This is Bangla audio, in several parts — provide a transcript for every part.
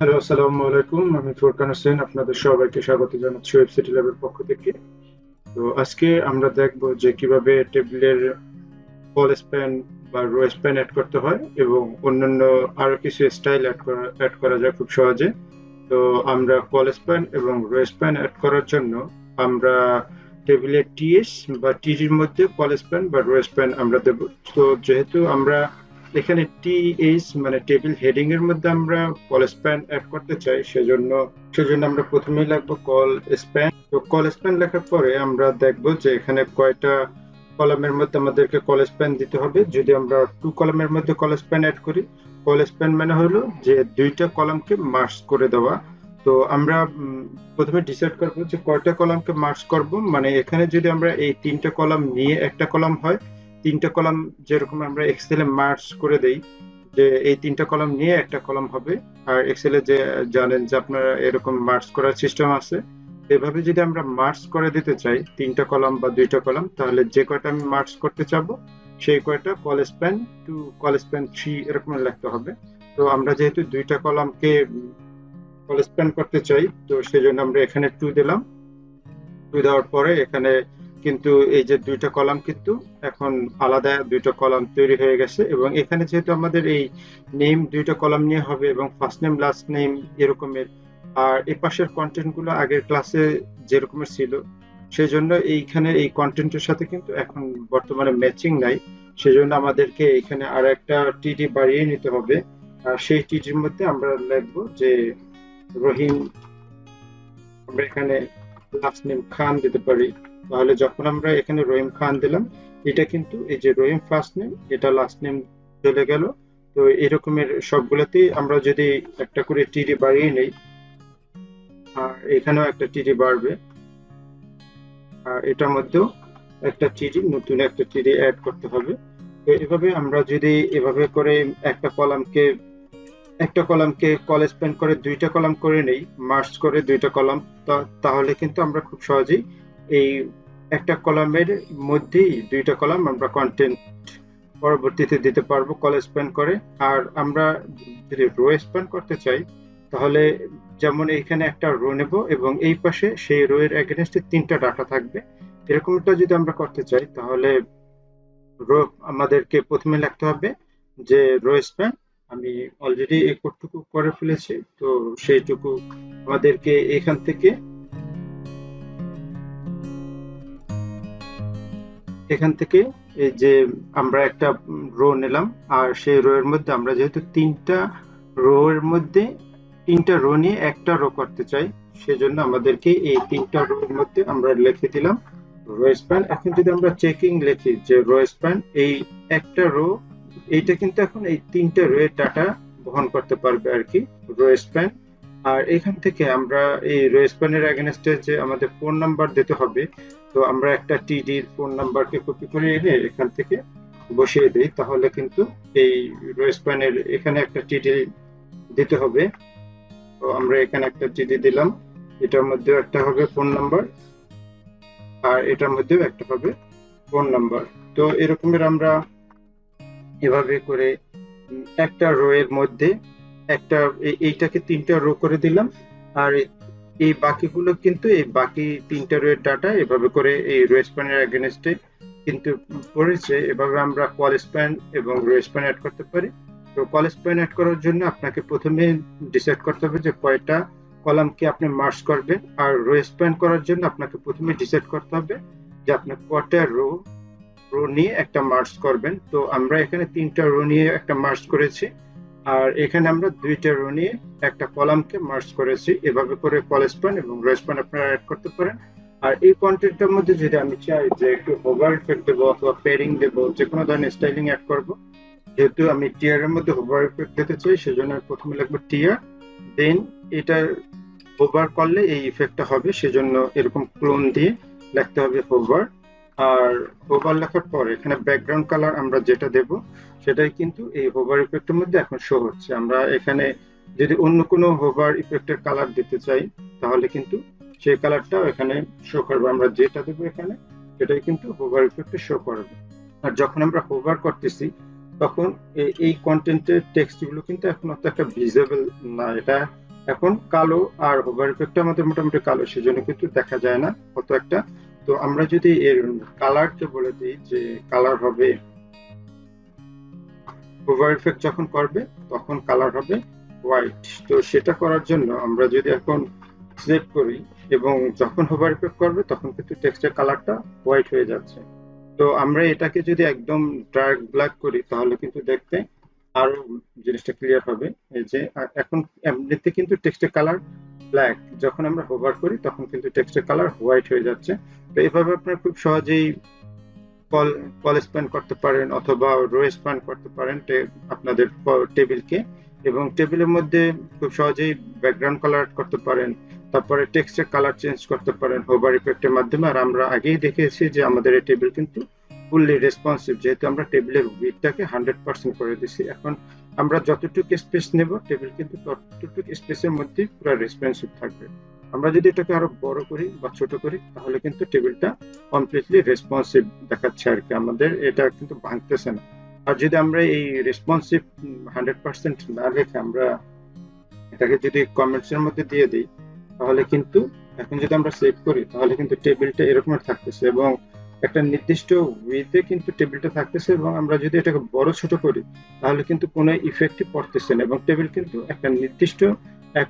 হ্যালো, আসসালামু আলাইকুম। আমি ফুরকান হোসেন। আপনাদের সবাইকে স্বাগত জানাচ্ছি ওয়েবসাইট ল্যাবের পক্ষ থেকে। তো আজকে আমরা দেখব যে কিভাবে টেবিলের কল স্প্যান বা রো স্প্যান অ্যাড করতে হয় এবং অন্যান্য আরো কিছু স্টাইল অ্যাড করা যায় খুব সহজে। তো আমরা কল স্প্যান এবং রো স্প্যান অ্যাড করার জন্য আমরা টেবিলের টিএস বা টিডির মধ্যে কল স্প্যান বা রো স্প্যান আমরা দেব। তো যেহেতু আমরা এখানে টিএস মানে টেবিল হেডিং এর মধ্যে আমরা কল স্প্যান অ্যাড করতে চাই, সেজন্য আমরা প্রথমেই লিখবো কল স্প্যান। তো কল স্প্যান লেখার পরে আমরা দেখবো যে এখানে কয়টা কলামের মধ্যে আমাদেরকে কল স্প্যান দিতে হবে। যদি আমরা টু কলামের মধ্যে কল স্প্যান অ্যাড করি, কল স্প্যান মানে হলো যে দুইটা কলামকে মার্জ করে দেওয়া। তো আমরা প্রথমে ডিসাইড করবো যে কয়টা কলামকে মার্জ করব। মানে এখানে যদি আমরা এই তিনটা কলাম নিয়ে একটা কলাম হয়, তিনটা কলাম যেরকম আমরা এক্সেলে মার্জ করে দেই যে এই তিনটা কলাম নিয়ে একটা কলাম হবে। আর এক্সেলে যে জানেন যে আপনারা এরকম মার্জ করার সিস্টেম আছে। এভাবে যদি আমরা মার্জ করে দিতে চাই তিনটা কলাম বা দুইটা কলাম, তাহলে যে কয়টা আমি মার্জ করতে চাবো সেই কয়টা call span to call span three এরকম লিখতে হবে। তো আমরা যেহেতু দুইটা কলামকে কল স্প্যান করতে চাই, তো সেজন্য আমরা এখানে টু দিলাম। টু দেওয়ার পরে এখানে কিন্তু এই যে দুইটা কলাম কিন্তু এখন আলাদা দুইটা কলাম তৈরি হয়ে গেছে, এবং এখানে যেহেতু আমাদের এই নেম দুইটা কলাম নিয়ে হবে এবং ফার্স্ট নেম লাস্ট নেম এরকমের, আর এই পাশের কন্টেন্ট গুলো আগের ক্লাসে যেরকমের ছিল, সেই জন্য এইখানে এই কন্টেন্টের সাথে কিন্তু এখন বর্তমানে ম্যাচিং নাই। সেজন্য আমাদেরকে এখানে আর একটা টিডি বাড়িয়ে নিতে হবে। আর সেই টিডির মধ্যে আমরা লিখবো যে রহিম। আমরা এখানে লাস্ট নেম খান দিতে পারি। তাহলে যখন আমরা এখানে রহিম খান দিলাম, এটা কিন্তু এই যে রহিম ফার্স্ট নেম, এটা লাস্ট নেম চলে গেল। তো এরকমের সবগুলোতেই আমরা যদি একটা করে টিডি বাড়িয়ে নেই, আর এখানেও একটা টিডি বাড়বে, আর এটার মধ্যেও একটা টিডি, নতুন একটা টিডি অ্যাড করতে হবে। তো এভাবে আমরা যদি এভাবে করে একটা কলামকে একটা কলামকে কল স্প্যান করে দুইটা কলাম করে নেই, মার্জ করে দুইটা কলাম, তাহলে কিন্তু আমরা খুব সহজেই এই একটা কলামের মধ্যেই দুইটা কলাম আমরা কন্টেন্ট পরবর্তীতে দিতে পারবো কল স্প্যান করে। আর আমরা যদি রো স্প্যান করতে চাই, তাহলে যেমন এইখানে একটা রো নেব এবং এই পাশে সেই রো এর এগেনস্টে তিনটা ডাটা থাকবে। এরকমটা যদি আমরা করতে চাই, তাহলে রো আমাদেরকে প্রথমে লিখতে হবে যে রো স্প্যান। আমি অলরেডি এই কোডটুকু করে ফেলেছি, তো সেইটুকু আমাদেরকে এখান থেকে এই যে আমরা একটা রো নিলাম, আর সেই রো এর মধ্যে আমরা যেহেতু রো এর মধ্যে তিনটা রো নিয়ে একটা রো করতে চাই, সেজন্য আমাদেরকে এই তিনটা রো এর মধ্যে আমরা লিখে দিলাম রো স্প্যান। এখন যদি আমরা চেকিং লিখি যে রো স্প্যান, এই একটা রো, এইটা কিন্তু এখন এই তিনটা রো এর ডাটা বহন করতে পারবে আর কি, রো স্প্যান। আর এখান থেকে আমরা এই রো স্প্যানের এগেনস্টে যে আমাদের ফোন নাম্বার দিতে হবে, তো আমরা একটা টিডির ফোন নাম্বারকে কপি করে এনে এখান থেকে বসিয়ে দিই, তাহলে কিন্তু এই রো স্প্যানের এখানে একটা টিডি দিতে হবে। তো আমরা এখানে একটা টিডি দিলাম, এটার মধ্যেও একটা হবে ফোন নাম্বার, আর এটার মধ্যেও একটা হবে ফোন নাম্বার। তো এরকমের আমরা এভাবে করে একটা রো এর মধ্যে একটা এইটাকে তিনটা রো করে দিলাম। আর এই বাকিগুলো কিন্তু এই বাকি তিনটা রো এর ডাটা এভাবে করে এই রো স্প্যানের এগেনস্টে কিন্তু পড়েছে। এভাবে আমরা কল স্প্যান এবং রো স্প্যান অ্যাড করতে পারি। তো কল স্প্যান অ্যাড করার জন্য আপনাকে প্রথমে ডিসাইড করতে হবে যে কয়টা কলামকে আপনি মার্জ করবেন, আর রো স্প্যান করার জন্য আপনাকে প্রথমে ডিসাইড করতে হবে যে আপনি কয়টা রো রো নিয়ে একটা মার্জ করবেন। তো আমরা এখানে তিনটা রো নিয়ে একটা মার্জ করেছি, আর এখানে আমরা দুইটা রো নিয়ে একটা কলামকে মার্জ করেছি। এভাবে করে কল স্প্যান এবং রো স্প্যান আপনারা অ্যাড করতে পারেন। আর এই কন্টেন্টের মধ্যে যদি আমি চাই যে একটু হোভার ইফেক্ট দেবো অথবা পেয়ারিং দেবো, যে কোনো ধরনের স্টাইলিং অ্যাড করবো, যেহেতু আমি টিয়ার এর মধ্যে হোভার ইফেক্ট দিতে চাই, সেজন্য আমি প্রথমে লিখবো টিয়ার, দেন এটা হোভার করলে এই ইফেক্টটা হবে, সেজন্য এরকম ক্লোন দিয়ে লিখতে হবে হোভার। আর হোভার লেখার পর এখানে ব্যাকগ্রাউন্ড কালার আমরা যেটা দেব, সেটাই কিন্তু এই হোভার ইফেক্টের মধ্যে এখন শো হচ্ছে। আমরা এখানে যদি অন্য কোনো হোভার ইফেক্টের কালার দিতে চাই, তাহলে কিন্তু সেই কালারটাও এখানে শো করবে। আমরা যেটা দেবো এখানে, সেটাই কিন্তু হোভার ইফেক্টে শো করবে। আর যখন আমরা হোভার করতেছি, তখন এই কন্টেন্টের টেক্সট গুলো কিন্তু এখন অত একটা ভিজিবল না, এটা এখন কালো আর হোভার ইফেক্টটা আমাদের মোটামুটি কালো, সেজন্য কিন্তু দেখা যায় না কত একটা। তো আমরা যদি এর কালারকে বলে দিই যে কালার হবে, হোভার ইফেক্ট যখন করবে তখন কালার হবে হোয়াইট। তো সেটা করার জন্য আমরা যদি এখন সেভ করি এবং যখন হোভার ইফেক্ট করবে তখন কিন্তু টেক্সটের কালারটা হোয়াইট হয়ে যাচ্ছে। তো আমরা এটাকে যদি একদম ডার্ক ব্ল্যাক করি তাহলে কিন্তু দেখতে আরো জিনিসটা ক্লিয়ার হবে। এই যে এখন এমনিতে কিন্তু টেক্সটের কালার ব্ল্যাক, যখন আমরা হোভার করি তখন কিন্তু টেক্সটের কালার হোয়াইট হয়ে যাচ্ছে। তো এভাবে আপনারা খুব সহজেই কল কল স্প্যান করতে পারেন অথবা রো স্প্যান করতে পারেন আপনাদের টেবিলকে, এবং টেবিলের মধ্যে খুব সহজেই ব্যাকগ্রাউন্ড কালার করতে পারেন, তারপরে টেক্সটের কালার চেঞ্জ করতে পারেন হোভার ইফেক্টের মাধ্যমে। আর আমরা আগেই দেখেছি যে আমাদের এই টেবিল কিন্তু ফুললি রেসপন্সিভ, যেহেতু আমরা টেবিলের উইডথটাকে 100% করে দিছি। এখন আমরা যতটুকু স্পেস নেব টেবিল কিন্তু ততটুকু স্পেসের মধ্যে পুরো রেসপন্সিভ থাকবে। আমরা যদি এটাকে আরো বড় করি বা ছোট করি তাহলে কিন্তু টেবিলটা কমপ্লিটলি রেসপন্সিভ দেখাচ্ছে আর কি, আমাদের এটা কিন্তু ভাঙতেছে না। আর যদি আমরা এই রেসপন্সিভ 100% না রেখে আমরা এটাকে যদি কমেন্টস এর মধ্যে দিয়ে দিই তাহলে কিন্তু, এখন যদি আমরা সেভ করি তাহলে কিন্তু টেবিলটা এরকম থাকতেছে এবং একটা নির্দিষ্ট ওয়েতে কিন্তু টেবিলটা থাকতেছে, এবং আমরা যদি এটাকে বড় ছোট করি তাহলে কিন্তু কোনো ইফেক্টই পড়তেছে না, এবং টেবিল কিন্তু একটা নির্দিষ্ট এক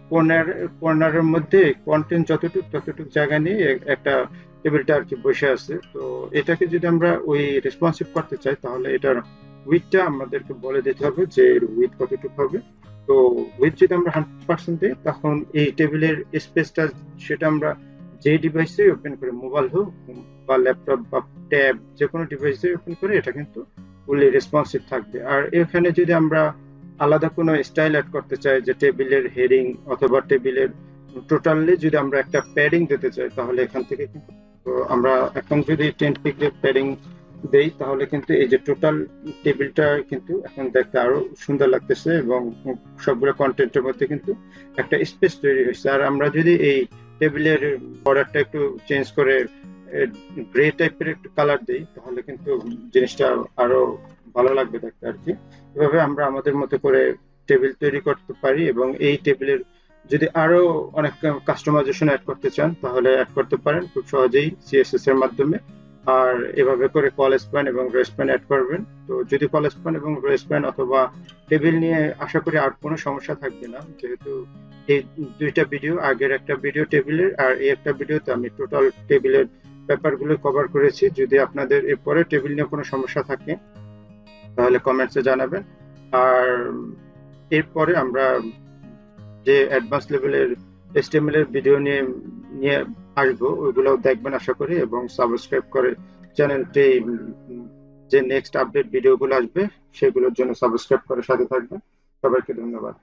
কর্নারের মধ্যে কন্টেন্ট যতটুকু ততটুকু জায়গা নিয়ে একটা টেবিলটা আর কি বসে আছে। তো এটাকে যদি আমরা ওই রেসপন্সিভ করতে চাই তাহলে এটার উইথটা আমাদেরকে বলে দিতে হবে যে এর উইথ কতটুকু হবে। তো উইথ যদি আমরা 100% দিই তখন এই টেবিলের স্পেসটা সেটা আমরা যে ডিভাইসে ওপেন করে, মোবাইল হোক বা ল্যাপটপ বা ট্যাব, যে কোনো ডিভাইসে ওপেন করে এটা কিন্তু ফুললি রেসপন্সিভ থাকবে। আর এখানে যদি আমরা আলাদা কোনো স্টাইল অ্যাড করতে চাই, যে টেবিলের হেডিং অথবা টেবিলের টোটালি যদি আমরা একটা প্যাডিং দিতে চাই তাহলে এখান থেকে কিন্তু, তো আমরা এখন যদি 10 ডিগ্রি প্যাডিং দেই তাহলে কিন্তু এই যে টোটাল টেবিলটা কিন্তু এখন দেখতে আরো সুন্দর লাগতেছে এবং সবগুলো কন্টেন্টের মধ্যে কিন্তু একটা স্পেস তৈরি হয়েছে। আর আমরা যদি এই টেবিলের বর্ডারটা একটু চেঞ্জ করে গ্রে টাইপের একটু কালার দিই তাহলে কিন্তু জিনিসটা আরো ভালো লাগবে দেখতে আর কি। এভাবে আমরা আমাদের মতো করে টেবিল তৈরি করতে পারি, এবং এই টেবিলের যদি আরো অনেক কাস্টমাইজেশন অ্যাড করতে চান তাহলে অ্যাড করতে পারেন খুব সহজেই সিএসএস এর মাধ্যমে। আর এভাবে করে কল স্প্যান এবং রো স্প্যান অ্যাড করবেন। তো যদি কল স্প্যান এবং রো স্প্যান অথবা টেবিল নিয়ে আশা করি আর কোনো সমস্যা থাকবে না, যেহেতু এই দুইটা ভিডিও, আগের একটা ভিডিও টেবিলের আর এই একটা ভিডিওতে আমি টোটাল টেবিলের ব্যাপারগুলো কভার করেছি। যদি আপনাদের এরপরে টেবিল নিয়ে কোনো সমস্যা থাকে তাহলে কমেন্টসে জানাবেন। আর এরপরে আমরা যে অ্যাডভান্স লেভেলের এইচটিএমএল এর ভিডিও নিয়ে নিয়ে আসবো ওইগুলো দেখবেন আশা করি, এবং সাবস্ক্রাইব করে চ্যানেলটি যে নেক্সট আপডেট ভিডিওগুলো আসবে সেগুলোর জন্য সাবস্ক্রাইব করে সাথে থাকবেন। সবাইকে ধন্যবাদ।